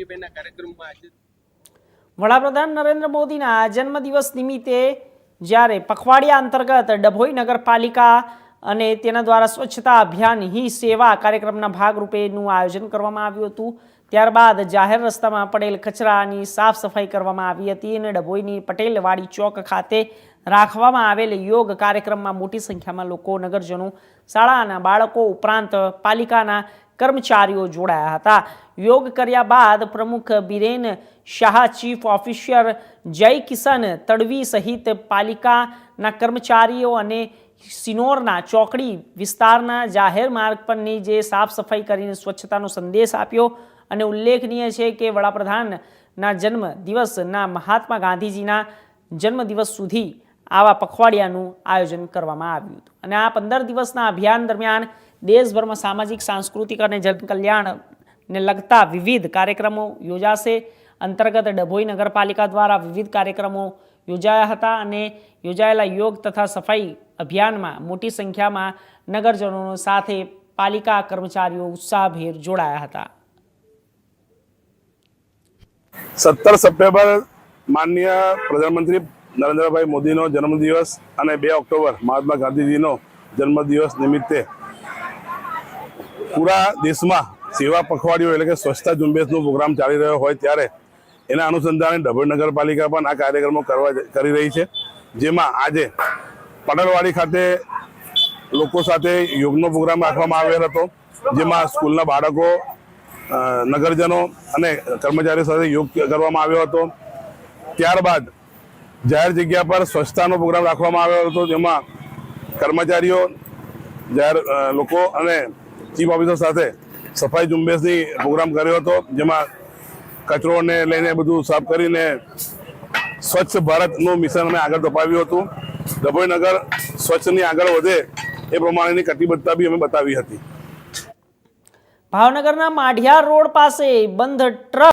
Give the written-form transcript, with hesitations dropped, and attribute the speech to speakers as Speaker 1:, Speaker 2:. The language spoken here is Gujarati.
Speaker 1: મોદીભાઈના કાર્યક્રમમાં આજે
Speaker 2: વડાપ્રધાન નરેન્દ્ર મોદીના જન્મદિવસ નિમિત્તે જ્યારે પખવાડિયા અંતર્ગત ડભોઈ નગરપાલિકા અને તેના દ્વારા સ્વચ્છતા અભિયાન હી સેવા કાર્યક્રમના ભાગરૂપેનું આયોજન કરવામાં આવ્યું હતું। ત્યારબાદ જાહેર રસ્તામાં પડેલ કચરાની સાફ સફાઈ કરવામાં આવી હતી અને ડભોઈની પટેલવાડી ચોક ખાતે રાખવામાં આવેલ યોગ કાર્યક્રમમાં મોટી સંખ્યામાં લોકો, નગરજનો, શાળાના બાળકો ઉપરાંત પાલિકાના કર્મચારીઓ જોડાયા હતા। યોગ કર્યા બાદ પ્રમુખ બિરેન શાહ, ચીફ ઓફિસર જય કિશન તડવી સહિત પાલિકાના કર્મચારીઓ અને સિનોરના ચોકડી વિસ્તારના જાહેર માર્ગ પરની જે સાફ સફાઈ કરીને સ્વચ્છતાનો સંદેશ આપ્યો। અને ઉલ્લેખનીય છે કે વડાપ્રધાનના જન્મદિવસના મહાત્મા ગાંધીજીના જન્મદિવસ સુધી આવા પખવાડિયાનું આયોજન કરવામાં આવ્યું હતું। અને આ 15 દિવસના અભિયાન દરમિયાન દેશભરમાં સામાજિક, સાંસ્કૃતિક અને જનકલ્યાણને લગતા વિવિધ કાર્યક્રમો યોજાશે। અંતર્ગત ડભોઈ નગરપાલિકા દ્વારા વિવિધ કાર્યક્રમો યોજાયા હતા અને યોજાયેલા યોગ તથા સફાઈ અભિયાનમાં મોટી સંખ્યામાં નગરજનો સાથે પાલિકા કર્મચારીઓ ઉત્સાહભેર જોડાયા હતા।
Speaker 3: 17 સપ્ટેમ્બર માનનીય પ્રધાનમંત્રી નરેન્દ્રભાઈ મોદીનો જન્મદિવસ અને 2 ઓક્ટોબર મહાત્મા ગાંધીજીનો જન્મદિવસ નિમિત્તે પૂરા દેશમાં સેવા પખવાડિયો એટલે કે સ્વચ્છતા ઝુંબેશનો પ્રોગ્રામ ચાલી રહ્યો હોય ત્યારે એના અનુસંધાને ડભોઈ નગરપાલિકા પણ આ કાર્યક્રમો કરી રહી છે। જેમાં આજે પટેલવાડી ખાતે લોકો સાથે યોગનો પ્રોગ્રામ રાખવામાં આવેલ હતો, જેમાં સ્કૂલના બાળકો, નગરજનો અને કર્મચારીઓ સાથે યોગ કરવામાં આવ્યો હતો। ત્યારબાદ જાહેર જગ્યા પર સ્વચ્છતાનો પ્રોગ્રામ રાખવામાં આવ્યો હતો, જેમાં કર્મચારીઓ, જાહેર લોકો અને ચીફ ઓફિસર સાથે સફાઈ ઝુંબેશની પ્રોગ્રામ કર્યો હતો, જેમાં કચરોને લઈને બધું સાફ કરીને સ્વચ્છ ભારતનું મિશન અમે આગળ ધપાવ્યું હતું। ડભોઈ નગર સ્વચ્છની આગળ વધે એ પ્રમાણેની કટિબદ્ધતા બી અમે બતાવી હતી।
Speaker 2: ભાવનગરના માઢિયાર રોડ પાસે બંધ ટ્રક